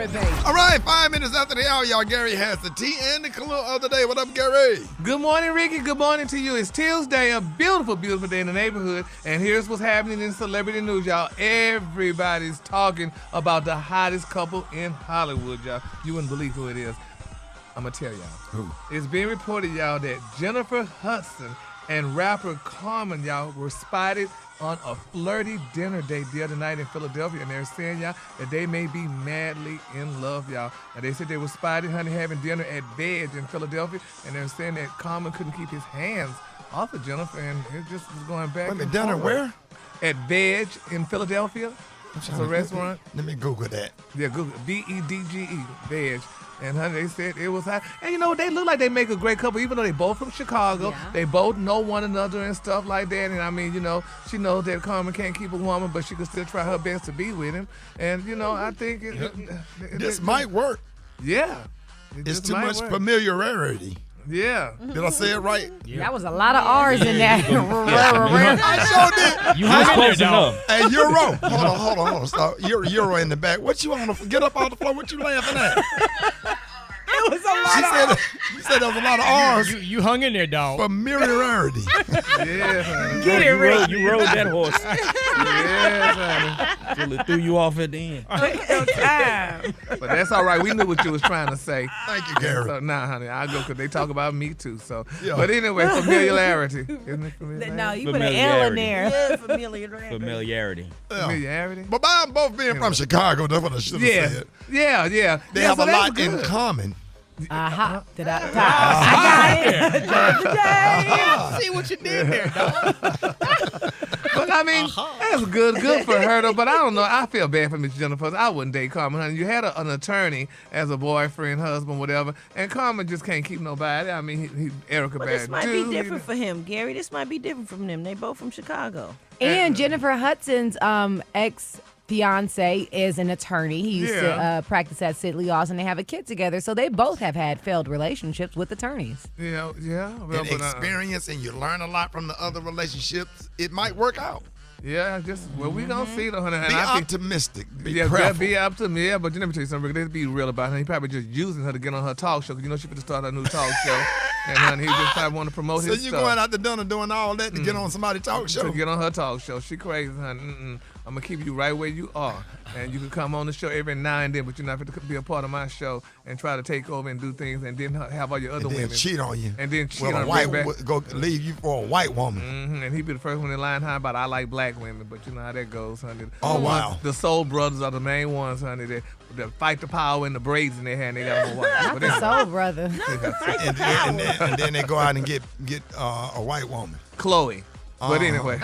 it, baby. All right, 5 minutes after the hour, y'all. Gary has the tea and the clue of the day. What up, Gary? Good morning, Ricky. Good morning to you. It's Tuesday, a beautiful, beautiful day in the neighborhood. And here's what's happening in celebrity news, y'all. Everybody's talking about the hottest couple in Hollywood, y'all. You wouldn't believe who it is. I'm going to tell y'all. Who? It's being reported, y'all, that Jennifer Hudson and rapper Carmen, y'all, were spotted on a flirty dinner date the other night in Philadelphia, and they're saying, y'all, that they may be madly in love, y'all. And they said they were spotted, honey, having dinner at Veg in Philadelphia, and they're saying that Carmen couldn't keep his hands off of Jennifer, and it just was going back. Wait a minute, dinner where? At Veg in Philadelphia. It's a restaurant. Let me Google that. Yeah, Google VEDGE, Veg. And honey, they said it was hot. And you know, they look like they make a great couple, even though they both from Chicago. Yeah. They both know one another and stuff like that. And I mean, you know, she knows that Carmen can't keep a woman, but she can still try her best to be with him. And you know, I think this might work. Yeah. It's too much familiarity. Yeah. Did I say it right? Yeah. That was a lot of R's in that. I sure did. You hung close enough. Hey, Euro. Hold on. Stop. Euro in the back. What you want to get up off the floor? What you laughing at? It was a lot She said there was a lot of R's. You hung in there, dog. Familiarity. Yeah. Get it, Rick. You rode that horse. Yeah, honey. Till it threw you off at the end. But that's all right. We knew what you was trying to say. Thank you, Gary. So, nah, honey, I'll go because they talk about me too. So, Yeah. But anyway, familiarity. Isn't it familiarity? No, you put an L in there. Yeah, Familiarity. Familiarity. But by both being from Chicago, that's what I should have said. Yeah. They have a lot in common. I got it. See what you did there, dog. But I mean, that's good for her though. But I don't know. I feel bad for Miss Jennifer. I wouldn't date Carmen, honey. You had an attorney as a boyfriend, husband, whatever, and Carmen just can't keep nobody. I mean, he Erica bad. This might be different for him, Gary. This might be different from them. They both from Chicago. And Jennifer Hudson's ex-fiance is an attorney. He used to practice at Sidley Laws, and they have a kid together. So they both have had failed relationships with attorneys. Yeah. Well, And experience, and you learn a lot from the other relationships. It might work out. Yeah, we gonna see though, honey. Be optimistic. Be prayerful. Be optimistic. Yeah, but let me tell you something. Let's be real about her. He probably just using her to get on her talk show. 'Cause you know she finna start her new talk show, and honey, he just probably want to promote his stuff. So you going out to dinner doing all that to get on somebody's talk show? To get on her talk show. She crazy, honey. I'm gonna keep you right where you are, and you can come on the show every now and then, but you're not going to be a part of my show and try to take over and do things, and then have all your other women cheat on you, and then cheat on a white back. go leave you for a white woman. And he be the first one in line high about I like black women, but you know how that goes, honey. Oh wow! The Soul Brothers are the main ones, honey. That fight the power and the braids in their hair, and they got no white. Not the Soul Brother. and then they go out and get a white woman. Chloe. But anyway.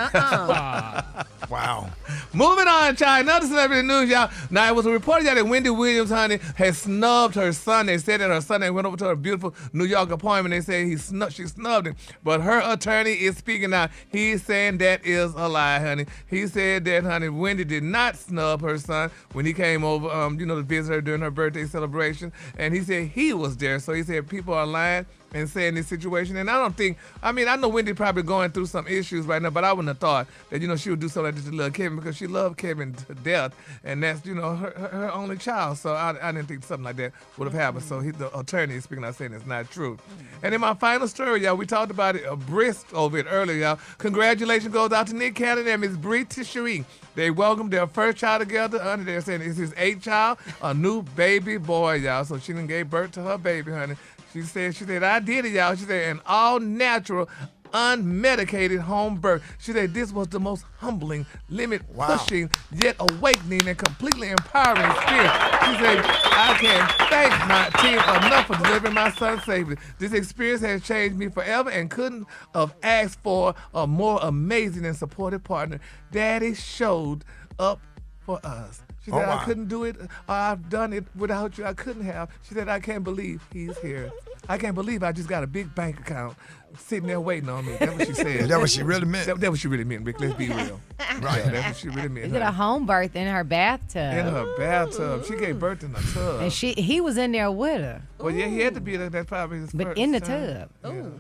Wow. Moving on, child. Another celebrity news, y'all. Now, it was a report, y'all, that Wendy Williams, honey, has snubbed her son. They said that her son went over to her beautiful New York appointment. They said she snubbed him. But her attorney is speaking out. He's saying that is a lie, honey. He said that, honey, Wendy did not snub her son when he came over, to visit her during her birthday celebration. And he said he was there. So he said people are lying and saying this situation. And I know Wendy probably going through some issues right now, but I wouldn't have thought that, she would do something like this to little Kevin, because she loved Kevin to death, and that's, her only child. So I didn't think something like that would have happened. So the attorney is speaking out saying it's not true. And in my final story, y'all, we talked about it, brisk over it earlier, y'all. Congratulations goes out to Nick Cannon and Miss Bre Tiesi. They welcomed their first child together. They're saying it's his 8th child, a new baby boy, y'all. So she done gave birth to her baby, honey. She said, I did it, y'all. She said, an all-natural, unmedicated home birth. She said, this was the most humbling, limit-pushing, yet awakening and completely empowering experience. She said, I can't thank my team enough for delivering my son safely. This experience has changed me forever and couldn't have asked for a more amazing and supportive partner. Daddy showed up for us. She said, I couldn't do it. I've done it without you. I couldn't have. She said, I can't believe he's here. I can't believe I just got a big bank account sitting there waiting on me. That's what she said. Is that what she really meant? That's what she really meant, Rick. Let's be real. Right. That's what she really meant. She did a home birth in her bathtub. In her bathtub. She gave birth in a tub. And he was in there with her. Well, yeah, he had to be there. That's probably his But first in the time. tub.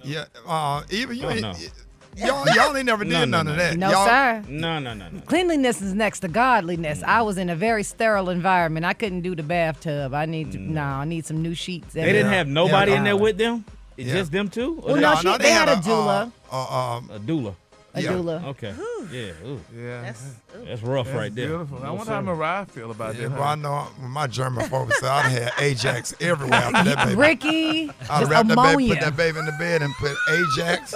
Yeah. Even you. Y'all ain't never did none of that. No, y'all, sir. No. Cleanliness is next to godliness. I was in a very sterile environment. I couldn't do the bathtub. I need some new sheets. They didn't have nobody in there with. with them? It's Yeah. just them two? Or Well, they- no, they had a doula. a doula. A yeah. doula. Okay. Yeah. Ooh. Yeah. That's rough That's right there. beautiful. I No, wonder sir. how Mariah feel about Yeah, that. well, I know when my German folks said I'd had Ajax everywhere after that baby. Rickey, I'd just wrap that baby, ammonia. put that baby in the bed and put Ajax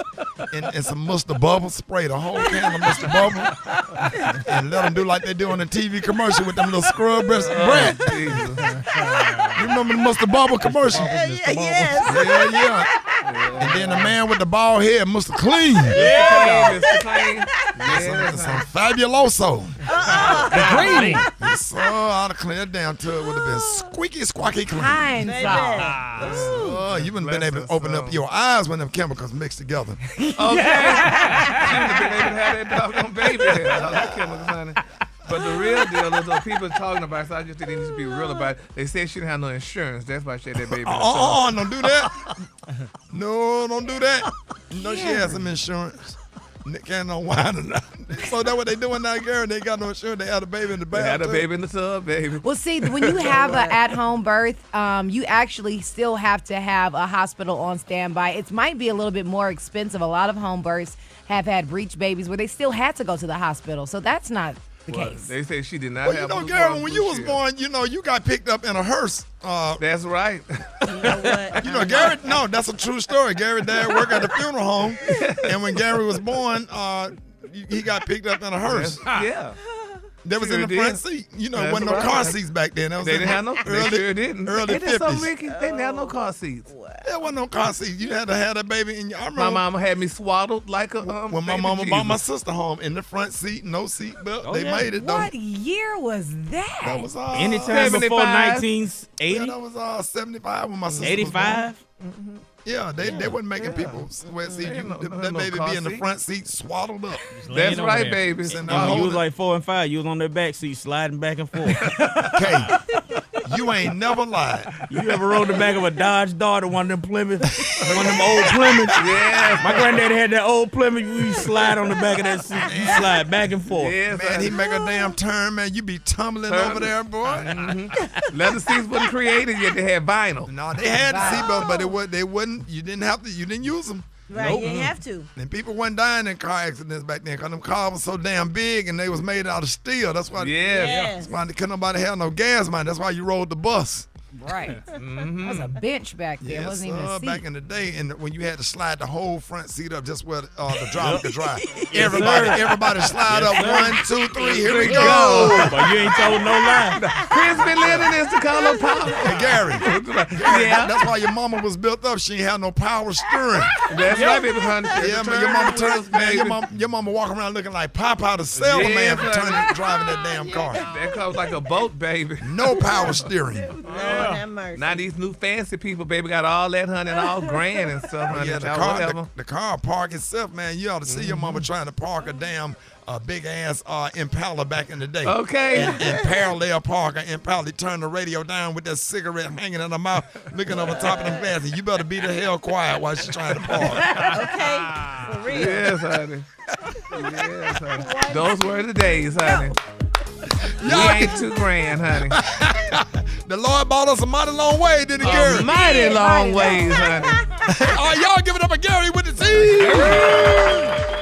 and some Mr. Bubble, spray the whole can of Mr. Bubble, and let them do like they do on the TV commercial with them little scrub breast bread. You remember the Mr. Bubble commercial? Yes. Yeah. And then the man with the bald head, Mr. Clean. Yeah, Mr. Clean. Some fabuloso. Green. Yes, sir. I'd have cleaned that down to it would have been squeaky, squawky clean. Pine Baby. salt. Oh, you wouldn't been Bless able her to open up soul. your eyes when them chemicals mixed together. Okay. She would have been able to have that doggone baby there. All that chemicals, honey. But the real deal is, though, people talking about it, so I just didn't need to be real about it. They said she didn't have no insurance. That's why she had that baby. Don't do that. No, don't do that. You know she has some insurance. Nick ain't no wine or nothing. So that's what they doing now, Gary. They got no insurance. They had a baby in the They bath. had a baby in the tub, baby. Well, see, when you have an at-home birth, you actually still have to have a hospital on standby. It might be a little bit more expensive. A lot of home births have had breech babies where they still had to go to the hospital. So that's not the Well, case. they say she did not Well, you have know, Blue Gary, Cross when Blue you was Shield. born, you got picked up in a hearse. That's right. You know what? You know, Gary, no, that's a true story. Gary dad worked at the funeral home, and when Gary was born, he got picked up in a hearse. Yeah. That was Sure in the did. front seat. You know, That's wasn't no right. car seats back then. That was They in didn't have no. early, They sure didn't. early Ain't that something, 50s. Ricky? They didn't have no car seats. There wasn't no car seats. You had to have that baby in your. I My remember mama had me swaddled like a. when my baby mama brought my Jesus. sister home in the front seat, no seat belt. Oh, They yeah. made it though. What year was that? That was Anytime before 75. 1980? Yeah, that was 75 when my sister was 85? born. Yeah, they wasn't making people sweat seat. Ain't no- That no baby car be in the seat. front seat swaddled up. That's Laying right, over there. baby. And And when you was hold like 4 and 5, you was on their back seat sliding back and forth. Okay, you ain't never lied. You ever rode the back of a Dodge Dart, one of them Plymouth, one of them old Plymouth? Yes. My granddaddy had that old Plymouth. You slide on the back of that seat. You slide back and forth. Yes, Man, he make a damn turn, man. You be tumbling over there, boy. Leather seats wasn't created yet. They had vinyl. No, they had the seatbelts, but they wouldn't. You didn't have to. You didn't use them. Right, you didn't have to. And people wasn't dying in car accidents back then because them cars were so damn big and they was made out of steel. That's why. Yes. Yes. That's why couldn't nobody have no gas money. That's why you rode the bus. Right. That was a bench back there. It Yes, wasn't even a seat. back in the day, and when you had to slide the whole front seat up just where the driver could drive. Everybody slide up. 1, 2, 3. Here we go. But you ain't told no lie. Chris been living this to call her pop. Hey, Gary. Yeah. That's why your mama was built up. She ain't had no power steering. That's right, baby. Honey. Yeah, man, your mama turned, man, your mama walking around looking like Popeye the sailor man for driving that damn car. That car was like a boat, baby. No power steering. Lord have mercy. Now these new fancy people, baby, got all that, honey, and all grand and stuff, honey. Yeah, the car park itself, man. You ought to see your mama trying to park a damn big ass Impala back in the day. Okay. And parallel park an Impala. Turn the radio down with that cigarette hanging in her mouth, looking over top of them glasses. You better be the hell quiet while she's trying to park. Okay, for real. Yes, honey. Yes, honey. Those were the days, honey. We ain't too grand, honey. The Lord brought us a mighty long way, didn't he, Gary? Mighty long ways, honey. All right, y'all give it up for Gary with the T.